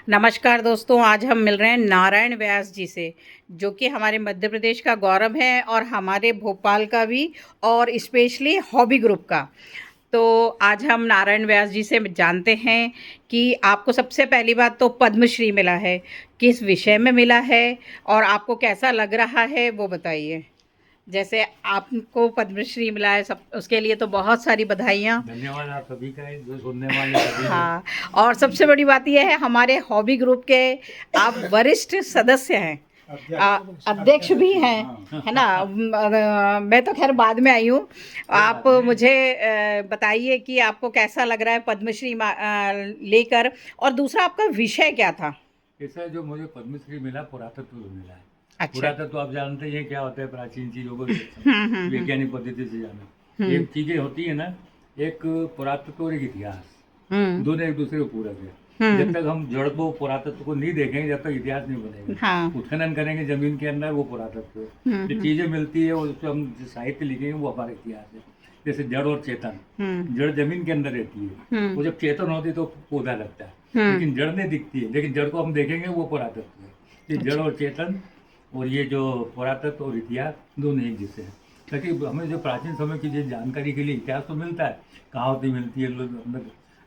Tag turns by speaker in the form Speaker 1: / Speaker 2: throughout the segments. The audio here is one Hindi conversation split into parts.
Speaker 1: नमस्कार दोस्तों, आज हम मिल रहे हैं नारायण व्यास जी से, जो कि हमारे मध्य प्रदेश का गौरव है और हमारे भोपाल का भी, और स्पेशली हॉबी ग्रुप का। तो आज हम नारायण व्यास जी से जानते हैं कि आपको सबसे पहली बात तो पद्मश्री मिला है, किस विषय में मिला है और आपको कैसा लग रहा है वो बताइए। जैसे आपको पद्मश्री मिला है, सब उसके लिए तो बहुत सारी बधाइयाँ।
Speaker 2: धन्यवाद आप सभी का है, जो सुनने वाले सभी हैं।
Speaker 1: हाँ, और सबसे बड़ी बात यह है, हमारे हॉबी ग्रुप के आप वरिष्ठ सदस्य हैं, अध्यक्ष भी हैं, है ना। मैं तो खैर बाद में आई हूँ। आप मुझे बताइए कि आपको कैसा लग रहा है पद्मश्री लेकर, और दूसरा आपका विषय क्या था।
Speaker 2: ऐसा जो मुझे पद्मश्री मिला, पुरातत्व में मिला है।
Speaker 1: अच्छा।
Speaker 2: पुरातत्व आप जानते ही हैं क्या होता है, प्राचीन चीजों को
Speaker 1: हम्म।
Speaker 2: वैज्ञानिक पद्धति से जाना।
Speaker 1: हम्म।
Speaker 2: एक चीजें होती है ना, एक पुरातत्व और एक इतिहास,
Speaker 1: हम्म।
Speaker 2: दोनों एक दूसरे को पूरक है। जब
Speaker 1: हम्म।
Speaker 2: तक हम जड़ को, पुरातत्व को नहीं देखेंगे, जब तक इतिहास नहीं बनेगा।
Speaker 1: हाँ।
Speaker 2: उत्खनन करेंगे जमीन के अंदर, वो पुरातत्व है। जो
Speaker 1: हम्म।
Speaker 2: चीजें मिलती है, उस पर हम जो साहित्य लिखेंगे, वो हमारा इतिहास है। जैसे जड़ और चेतन,
Speaker 1: हम्म।
Speaker 2: जड़ जमीन के अंदर रहती है,
Speaker 1: हम्म।
Speaker 2: वो जब चेतन होती है तो पौधा लगता है,
Speaker 1: हम्म।
Speaker 2: लेकिन जड़ नहीं दिखती है। लेकिन जड़ को हम देखेंगे, वो पुरातत्व है। ये जड़
Speaker 1: अच्छा।
Speaker 2: और चेतन और ये जो पुरातत्व और इतिहास, दोनों एक जैसे हैं। ताकि हमें जो प्राचीन समय की जो जानकारी के लिए इतिहास तो मिलता है, कहावतें मिलती है, लोग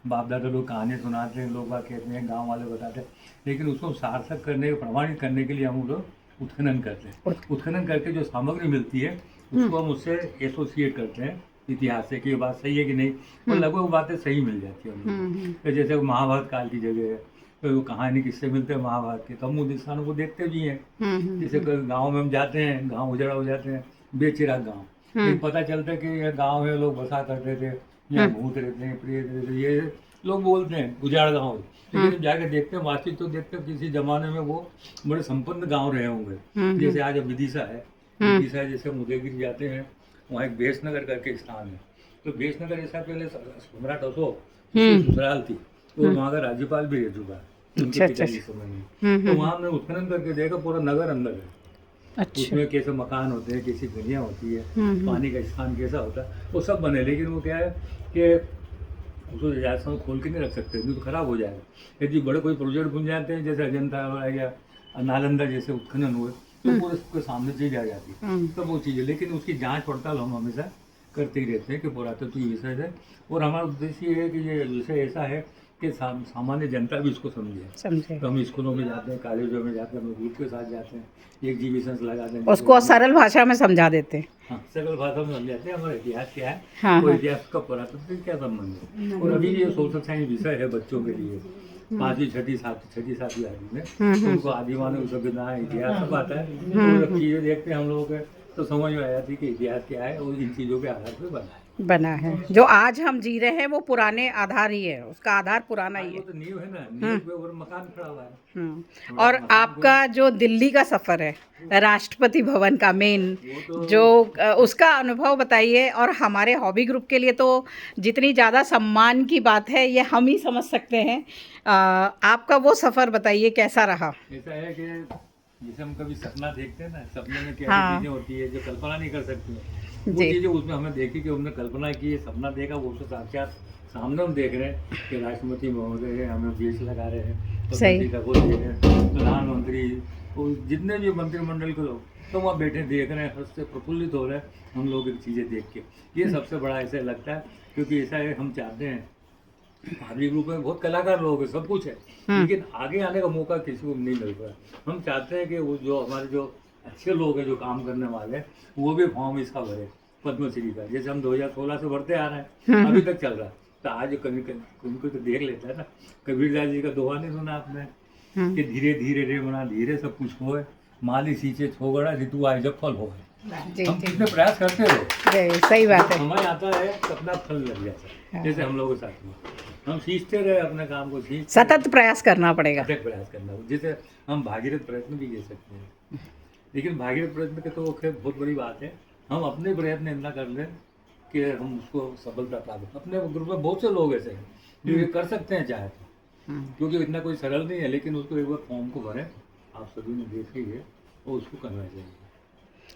Speaker 2: बाप दादा लोग कहानी सुनाते हैं, लोग बात कहते हैं, गांव वाले बताते हैं, लेकिन उसको सार्थक करने, प्रमाणित करने के लिए हम लोग उत्खनन करते हैं। उत्खनन करके जो सामग्री मिलती है, उसको हम उससे एसोसिएट करते हैं इतिहास से कि ये बात सही है कि नहीं, और लगभग बातें सही मिल जाती है हम लोग। तो जैसे वो महाभारत काल की जगह है, तो वो कहानी किससे मिलते हैं महाभारत के, तो हम उन स्थानों को देखते भी हैं। जैसे गाँव में हम जाते हैं, गाँव उजड़ा हो जाते हैं, बेचिराग गाँव, लेकिन पता चलता है कि यह गाँव में लोग बसा करते थे, यहाँ भूत रहते हैं, प्रेत रहते हैं, ये लोग बोलते हैं उजाड़ गाँव है। लेकिन जब जाके देखते हैं, वास्तविक तो देखते हैं किसी जमाने में वो बड़े संपन्न गांव रहे होंगे। जैसे आज अब विदिशा है, विदिशा जैसे हम उदयगिरी जाते हैं, वहाँ एक बेसनगर करके स्थान है। तो बेसनगर ऐसा, पहले सम्राट अशोक ससुराल थी, तो वहाँ का राज्यपाल भी रह चुका है उनके पिता के समय में। तो वहाँ हमने उत्खनन करके देखा, पूरा नगर अंदर है।
Speaker 1: अच्छा।
Speaker 2: उसमें कैसे मकान होते हैं, कैसी गलियाँ होती है, पानी का स्थान कैसा होता है, वो सब बने। लेकिन वो क्या है कि उसको ज़्यादा खोल के नहीं रख सकते, नहीं तो खराब हो जाएगा। यदि बड़े कोई प्रोजेक्ट बन जाते हैं, जैसे अजंता या नालंदा जैसे उत्खनन हुए, तो पूरे उसके सामने चीज आ जाती है, तो वो चीज़ है। लेकिन उसकी जांच पड़ताल हम हमेशा करते ही रहते हैं कि पुरातत्व विषय है, और हमारा उद्देश्य ये है कि ये विषय ऐसा है कि सामान्य जनता भी इसको समझे। तो हम स्कूलों में जाते हैं, कॉलेजों में जाते हैं, हम ग्रुप के साथ जाते हैं, एग्जीबिशंस लगाते हैं,
Speaker 1: उसको सरल भाषा में समझा देते हैं।
Speaker 2: हाँ, सरल भाषा में समझाते हैं हमारा इतिहास क्या है,
Speaker 1: हाँ,
Speaker 2: वो
Speaker 1: हाँ।
Speaker 2: इतिहास का पुरातत्व से क्या संबंध है। और अभी ये सोशल साइंस विषय है बच्चों के लिए, 5वीं 6ठी 7वीं आदि में, तो उनको आदिमानव सभ्यता, इतिहास सब आता है। तो जब चीज़ें देखते हैं हम लोगों के, तो समझ में आ जाती है कि इतिहास क्या है, और इन चीज़ों के आधार पर बना है।
Speaker 1: जो आज हम जी रहे हैं वो पुराने आधार ही है, उसका आधार पुराना ही
Speaker 2: वो
Speaker 1: है।
Speaker 2: तो नींव है ना, नींव पे और मकान खड़ा हुआ है।
Speaker 1: और आपका जो दिल्ली का सफ़र है, राष्ट्रपति भवन का मेन,
Speaker 2: वो तो
Speaker 1: जो उसका अनुभव बताइए। और हमारे हॉबी ग्रुप के लिए तो जितनी ज़्यादा सम्मान की बात है, ये हम ही समझ सकते हैं। आपका वो सफ़र बताइए कैसा रहा।
Speaker 2: ऐसा है कि जैसे हम कभी सपना देखते हैं ना, सपने में क्या
Speaker 1: हाँ
Speaker 2: चीज़ें होती है जो कल्पना नहीं कर सकती हैं, वो
Speaker 1: जी।
Speaker 2: चीज़ें उसमें हमें देखी कि हमने कल्पना की, सपना देखा, वो उसको साक्षात सामने हम देख रहे हैं कि राष्ट्रपति महोदय हैं, हमें बेच लगा रहे हैं,
Speaker 1: सही।
Speaker 2: पद्मश्री का वो दे रहे हैं, प्रधानमंत्री, वो जितने भी मंत्रिमंडल के लोग, तो वहाँ बैठे देख रहे हैं, हंसते प्रफुल्लित हो रहे हैं हम लोग एक चीज़ें देख के। ये सबसे बड़ा ऐसा लगता है, क्योंकि ऐसा है, हम चाहते हैं, हमारे ग्रुप में बहुत कलाकार लोग हैं, सब कुछ है, लेकिन आगे आने का मौका किसी को नहीं मिल रहा। हम चाहते हैं कि वो जो हमारे जो अच्छे लोग हैं, जो काम करने वाले हैं, वो भी फॉर्म इसका भरे पद्मश्री का। जैसे हम 2016 से भरते आ रहे हैं, अभी तक चल रहा है। तो आज कभी उनको तो देख लेता है ना, कबीरदास जी का दोहा नहीं सुना आपने कि धीरे धीरे रे मना धीरे सब कुछ होए, माली सींचे छोगड़ा ऋतु आए जब फल हो।
Speaker 1: जी
Speaker 2: हम
Speaker 1: जी
Speaker 2: कितने प्रयास करते रहे,
Speaker 1: जी, सही बात है।
Speaker 2: समय आता है तो अपना फल लग जाता है। जैसे हम लोगों के साथ में हम सीखते रहे, अपने काम को
Speaker 1: सतत प्रयास करना पड़ेगा।
Speaker 2: सतत प्रयास करना, जैसे हम भागीरथ प्रयत्न भी ले सकते हैं। लेकिन भागीरथ प्रयत्न के तो खैर बहुत बड़ी बात है, हम अपने प्रयत्न इतना कर लें कि हम उसको सफलता प्राप्त। अपने ग्रुप में बहुत से लोग ऐसे हैं जो ये कर सकते हैं चाहे तो, क्योंकि इतना कोई सरल नहीं है। लेकिन उसको एक बार फॉर्म को भरें, आप सभी ने देखे ही है, और उसको करना चाहिए।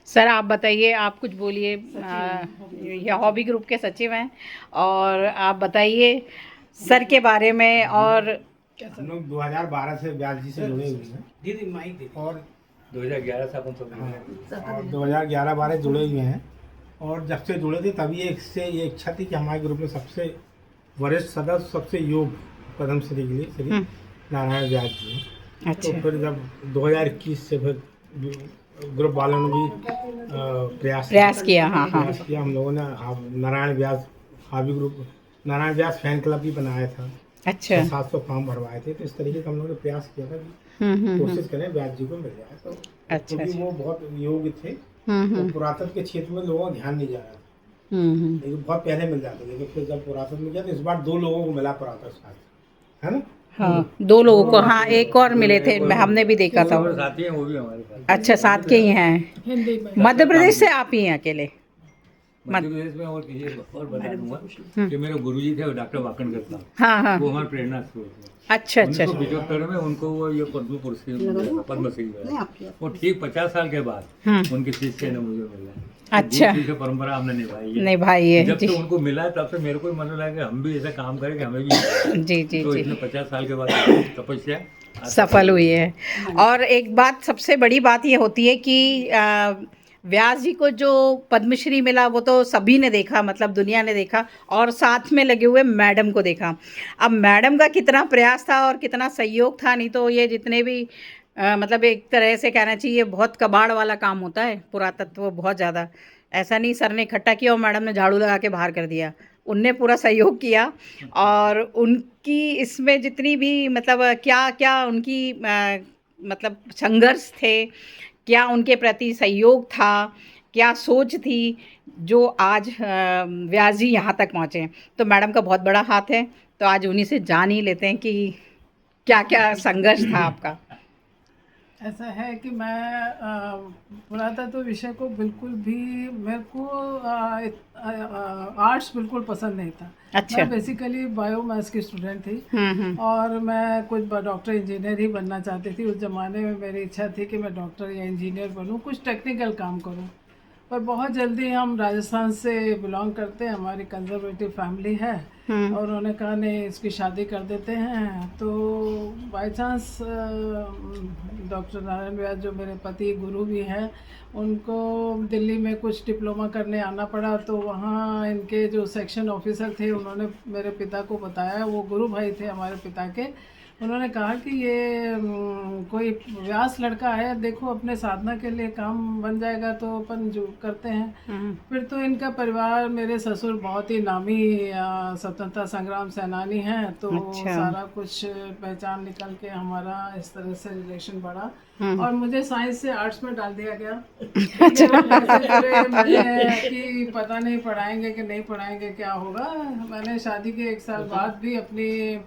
Speaker 1: सर आप बताइए, आप कुछ बोलिए। ये हॉबी ग्रुप के सचिव हैं, और आप बताइए सर के बारे में, और
Speaker 3: हम लोग 2012 से व्यास जी से जुड़े हुए हैं
Speaker 4: दीदी माइक दीदी
Speaker 3: और
Speaker 2: 2011 से अपन सब
Speaker 3: हाँ, और 2011-12 जुड़े हुए हैं। और जब से जुड़े थे तभी एक से ये इच्छा थी कि हमारे ग्रुप में सबसे वरिष्ठ सदस्य, सबसे योग पद्म श्री के लिए श्री नारायण व्यास जी हैं। तो
Speaker 1: अच्छा
Speaker 3: फिर जब 2021 से फिर ग्रुप वालों ने भी प्रयास
Speaker 1: किया, हाँ हाँ
Speaker 3: प्रयास किया। हम लोगों ने Narayan Vyas hobby group, Narayan Vyas fan club भी बनाया था।
Speaker 1: अच्छा
Speaker 3: 700 फॉर्म भरवाए थे। तो इस तरीके का हम लोगों ने प्रयास किया था कि कोशिश करें व्यास जी को मिल जाए। तो
Speaker 1: अच्छा
Speaker 3: क्योंकि वो बहुत योग्य थे, तो पुरातत्व के क्षेत्र में लोगों का ध्यान नहीं जा रहा था, लेकिन बहुत पहले मिल जाते, लेकिन फिर जब पुरातत्व में गया तो इस बार 2 लोगों को मिला पुरातत्व शास्त्र, है ना।
Speaker 1: हाँ 2 लोगों को, हाँ एक और मिले थे, हमने भी देखा था।
Speaker 2: हमारे साथी हैं, वो भी हमारे साथ।
Speaker 1: अच्छा साथ के ही हैं।
Speaker 4: हिंदी में
Speaker 1: मध्य प्रदेश से आप ही हैं अकेले?
Speaker 2: मध्य प्रदेश में और ये और बता दूंगा कि मेरे गुरुजी थे वो डॉक्टर वाकणकर साहब,
Speaker 1: हाँ हाँ
Speaker 2: वो हमारे प्रेरणा स्रोत थे।
Speaker 1: अच्छा अच्छा
Speaker 2: 1975 में उनको वो ये पद्मश्री मिला। वो ठीक 50 साल के बाद उनके शिष्य ने मुझे मिला।
Speaker 1: अच्छा।
Speaker 2: गुरु की परंपरा हमने निभाई है।
Speaker 1: नहीं भाई ये
Speaker 2: जब
Speaker 1: जी
Speaker 2: से उनको मिला तब से मेरे को भी मन लगा कि हम भी ऐसा काम करें कि हमें भी मिले।
Speaker 1: जी जी
Speaker 2: तो
Speaker 1: जी
Speaker 2: इसने 50 साल के बाद तपस्या
Speaker 1: सफल हुई है। और एक बात सबसे बड़ी बात ये होती है कि व्यास जी को जो पद्मश्री मिला वो तो सभी ने देखा, मतलब दुनिया ने देखा, और साथ में लगे हुए मैडम को देखा। अब मैडम का कितना प्रयास था और कितना सहयोग था, नहीं तो ये जितने भी मतलब एक तरह से कहना चाहिए बहुत कबाड़ वाला काम होता है पुरातत्व, बहुत ज़्यादा। ऐसा नहीं सर ने इकट्ठा किया और मैडम ने झाड़ू लगा के बाहर कर दिया, उनने पूरा सहयोग किया। और उनकी इसमें जितनी भी मतलब क्या क्या उनकी मतलब संघर्ष थे, क्या उनके प्रति सहयोग था, क्या सोच थी, जो आज व्यास जी यहाँ तक पहुँचे हैं। तो मैडम का बहुत बड़ा हाथ है। तो आज उन्हीं से जान ही लेते हैं कि क्या क्या संघर्ष था आपका।
Speaker 4: ऐसा है कि मैं पुरातत्व विषय को बिल्कुल भी, मेरे को आर्ट्स बिल्कुल पसंद नहीं था।
Speaker 1: अच्छा।
Speaker 4: मैं बेसिकली बायो मैथ्स की स्टूडेंट थी और मैं कुछ डॉक्टर इंजीनियर ही बनना चाहती थी। उस ज़माने में मेरी इच्छा थी कि मैं डॉक्टर या इंजीनियर बनूं, कुछ टेक्निकल काम करूं। पर बहुत जल्दी, हम राजस्थान से बिलोंग करते हैं, हमारी कंजर्वेटिव फैमिली है, और उन्होंने कहा नहीं इसकी शादी कर देते हैं। तो by chance doctor Narayan Vyas जो मेरे पति गुरु भी हैं, उनको दिल्ली में कुछ डिप्लोमा करने आना पड़ा। तो वहाँ इनके जो सेक्शन ऑफिसर थे उन्होंने मेरे पिता को बताया, वो गुरु भाई थे हमारे पिता के। उन्होंने कहा कि ये कोई व्यास लड़का है, देखो अपने साधना के लिए काम बन जाएगा तो अपन जो करते हैं। फिर तो इनका परिवार, मेरे ससुर बहुत ही नामी स्वतंत्रता संग्राम सेनानी हैं, तो
Speaker 1: अच्छा।
Speaker 4: सारा कुछ पहचान निकल के हमारा इस तरह से रिलेशन बढ़ा। और मुझे साइंस से आर्ट्स में डाल दिया गया। मैंने कि पता नहीं पढ़ाएंगे कि नहीं पढ़ाएंगे, क्या होगा। मैंने शादी के 1 साल बाद भी अपनी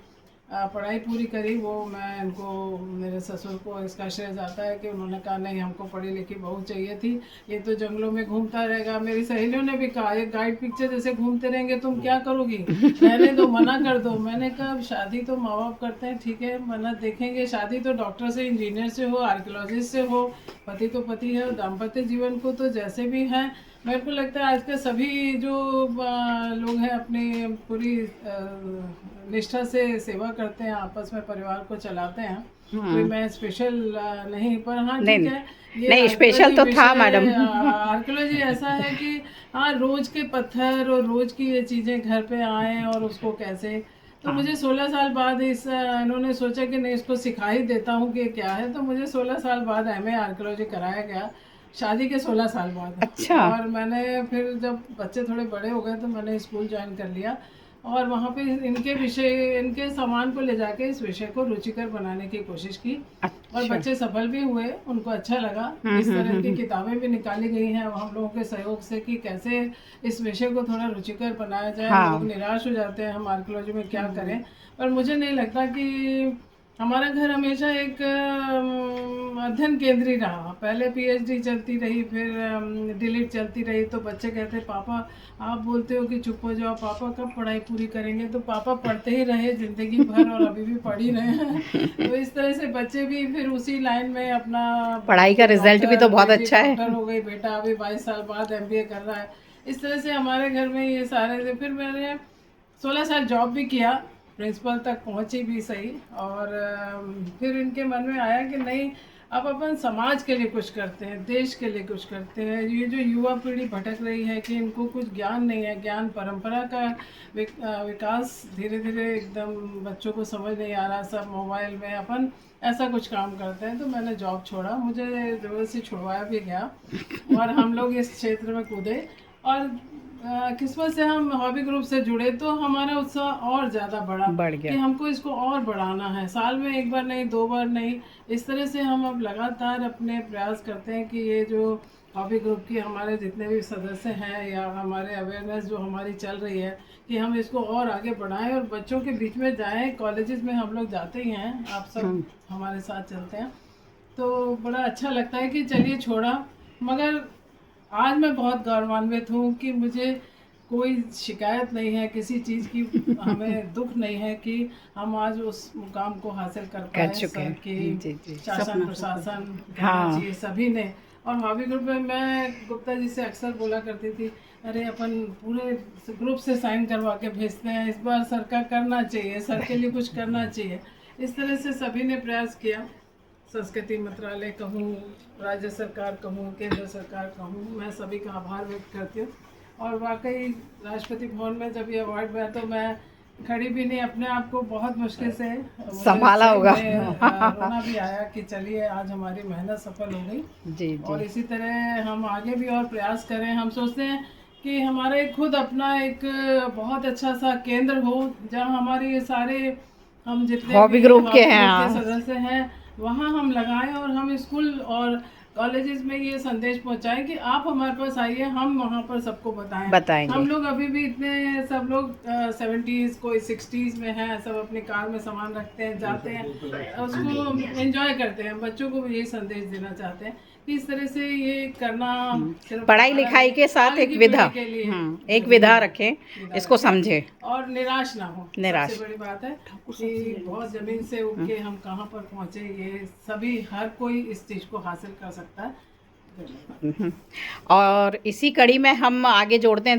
Speaker 4: पढ़ाई पूरी करी। वो मैं इनको, मेरे ससुर को इसका श्रेय जाता है कि उन्होंने कहा नहीं हमको पढ़ी लिखी बहू चाहिए थी, ये तो जंगलों में घूमता रहेगा। मेरी सहेलियों ने भी कहा ये गाइड पिक्चर जैसे घूमते रहेंगे तुम क्या करोगी, रहने दो, मना कर दो। मैंने कहा अब शादी तो माँ बाप करते हैं, ठीक है मना देखेंगे। शादी तो डॉक्टर से, इंजीनियर से हो, आर्कियोलॉजिस्ट से हो, पति तो पति है। दाम्पत्य जीवन को तो जैसे भी है, मेरे को लगता है आज के सभी जो लोग हैं अपनी पूरी निष्ठा से सेवा करते हैं, आपस में परिवार को चलाते हैं। कोई मैं स्पेशल नहीं, पर हाँ ठीक है, ये
Speaker 1: नहीं स्पेशल तो था मैडम।
Speaker 4: आर्कियोलॉजी ऐसा है कि हाँ रोज के पत्थर और रोज की ये चीज़ें घर पे आए और उसको कैसे। तो मुझे 16 साल बाद इन्होंने सोचा कि नहीं इसको सिखा ही देता हूँ कि क्या है। तो मुझे 16 साल बाद MA आर्कियोलॉजी कराया गया, शादी के 16 साल बाद।
Speaker 1: अच्छा।
Speaker 4: और मैंने फिर जब बच्चे थोड़े बड़े हो गए तो मैंने स्कूल ज्वाइन कर लिया, और वहाँ पे इनके विषय, इनके सामान को ले जाके इस विषय को रुचिकर बनाने की कोशिश की।
Speaker 1: अच्छा।
Speaker 4: और बच्चे सफल भी हुए, उनको अच्छा लगा। इस तरह की किताबें भी निकाली गई हैं हम लोगों के सहयोग से कि कैसे इस विषय को थोड़ा रुचिकर बनाया जाए।
Speaker 1: हाँ।
Speaker 4: लोग निराश हो जाते हैं हम आर्कियोलॉजी में क्या करें, पर मुझे नहीं लगता कि हमारा घर हमेशा एक अध्ययन केंद्रीय रहा। पहले PhD चलती रही, फिर डिलीट चलती रही। तो बच्चे कहते पापा आप बोलते हो कि चुप हो जाओ, पापा कब पढ़ाई पूरी करेंगे। तो पापा पढ़ते ही रहे जिंदगी भर और अभी भी पढ़ ही रहे हैं। तो इस तरह से बच्चे भी फिर उसी लाइन में अपना
Speaker 1: पढ़ाई का रिजल्ट भी तो बहुत अच्छा है।
Speaker 4: डॉक्टर हो गई, बेटा अभी 22 साल बाद MBA कर रहा है। इस तरह से हमारे घर में ये सारे थे। फिर मैंने 16 साल जॉब भी किया, प्रिंसिपल तक पहुंची भी सही। और फिर इनके मन में आया कि नहीं, अब अपन समाज के लिए कुछ करते हैं, देश के लिए कुछ करते हैं। ये जो युवा पीढ़ी भटक रही है कि इनको कुछ ज्ञान नहीं है, ज्ञान परंपरा का विकास धीरे धीरे एकदम बच्चों को समझ नहीं आ रहा, सब मोबाइल में। अपन ऐसा कुछ काम करते हैं। तो मैंने जॉब छोड़ा, मुझे ज़बरदस्ती छुड़वाया भी गया और हम लोग इस क्षेत्र में कूदे। और किस्मत से हम हॉबी ग्रुप से जुड़े तो हमारा उत्साह और ज़्यादा
Speaker 1: बढ़ गया।
Speaker 4: कि हमको इसको और बढ़ाना है। साल में एक बार नहीं, 2 बार नहीं, इस तरह से हम अब लगातार अपने प्रयास करते हैं कि ये जो हॉबी ग्रुप की हमारे जितने भी सदस्य हैं या हमारे अवेयरनेस जो हमारी चल रही है कि हम इसको और आगे बढ़ाएं और बच्चों के बीच में जाएं। कॉलेजेस में हम लोग जाते ही हैं, आप सब हमारे साथ चलते हैं, तो बड़ा अच्छा लगता है कि चलिए छोड़ा। मगर आज मैं बहुत गौरवान्वित हूँ कि मुझे कोई शिकायत नहीं है किसी चीज़ की, हमें दुख नहीं है कि हम आज उस मुकाम को हासिल कर पाए।
Speaker 1: चुके हैं।
Speaker 4: सबकी
Speaker 1: जी।
Speaker 4: शासन प्रशासन
Speaker 1: हाँ।
Speaker 4: चाहिए सभी ने। और हॉबी ग्रुप में मैं गुप्ता जी से अक्सर बोला करती थी, अरे अपन पूरे ग्रुप से साइन करवा के भेजते हैं, इस बार सर का करना चाहिए, सर के लिए कुछ करना चाहिए। इस तरह से सभी ने प्रयास किया। संस्कृति मंत्रालय कहूँ, राज्य सरकार कहूँ, केंद्र सरकार कहूँ, मैं सभी का आभार व्यक्त करती हूँ। और वाकई राष्ट्रपति भवन में जब ये अवार्ड मिला तो मैं खड़ी भी नहीं, अपने आप को बहुत मुश्किल से मुझे
Speaker 1: संभाला होगा।
Speaker 4: रोना भी आया कि चलिए आज हमारी मेहनत सफल हो गई।
Speaker 1: जी
Speaker 4: और इसी तरह हम आगे भी और प्रयास करें। हम सोचते हैं कि हमारा एक खुद अपना एक बहुत अच्छा सा केंद्र हो जहाँ हमारे ये सारे हम जितने
Speaker 1: हॉबी
Speaker 4: भी
Speaker 1: ग्रुप के
Speaker 4: हॉबी
Speaker 1: हैं,
Speaker 4: ग्रुप के
Speaker 1: हाँ।
Speaker 4: सदस्य हैं वहाँ हम लगाएं और हम स्कूल और कॉलेजेस में ये संदेश पहुंचाएं कि आप हमारे पास आइए, हम वहाँ पर सबको
Speaker 1: बताएंगे।
Speaker 4: हम लोग अभी भी इतने सब लोग 70s कोई 60s में हैं, सब अपनी कार में सामान रखते हैं, जाते हैं, उसको एंजॉय करते हैं। बच्चों को भी यही संदेश देना चाहते हैं कि इस तरह से ये करना सिर्फ
Speaker 1: पढ़ाई लिखाई के साथ
Speaker 4: आगे
Speaker 1: एक
Speaker 4: की
Speaker 1: विधा,
Speaker 4: पीढ़ी के लिए
Speaker 1: एक विधा रखें, इसको समझें
Speaker 4: और निराश ना हो।
Speaker 1: निराश।
Speaker 4: सबसे बड़ी बात है कि बहुत जमीन से उठ के हम कहाँ पर पहुँचे, ये सभी हर कोई इस चीज़ को हासिल कर सकता है।
Speaker 1: और इसी कड़ी में हम आगे जोड़ते हैं।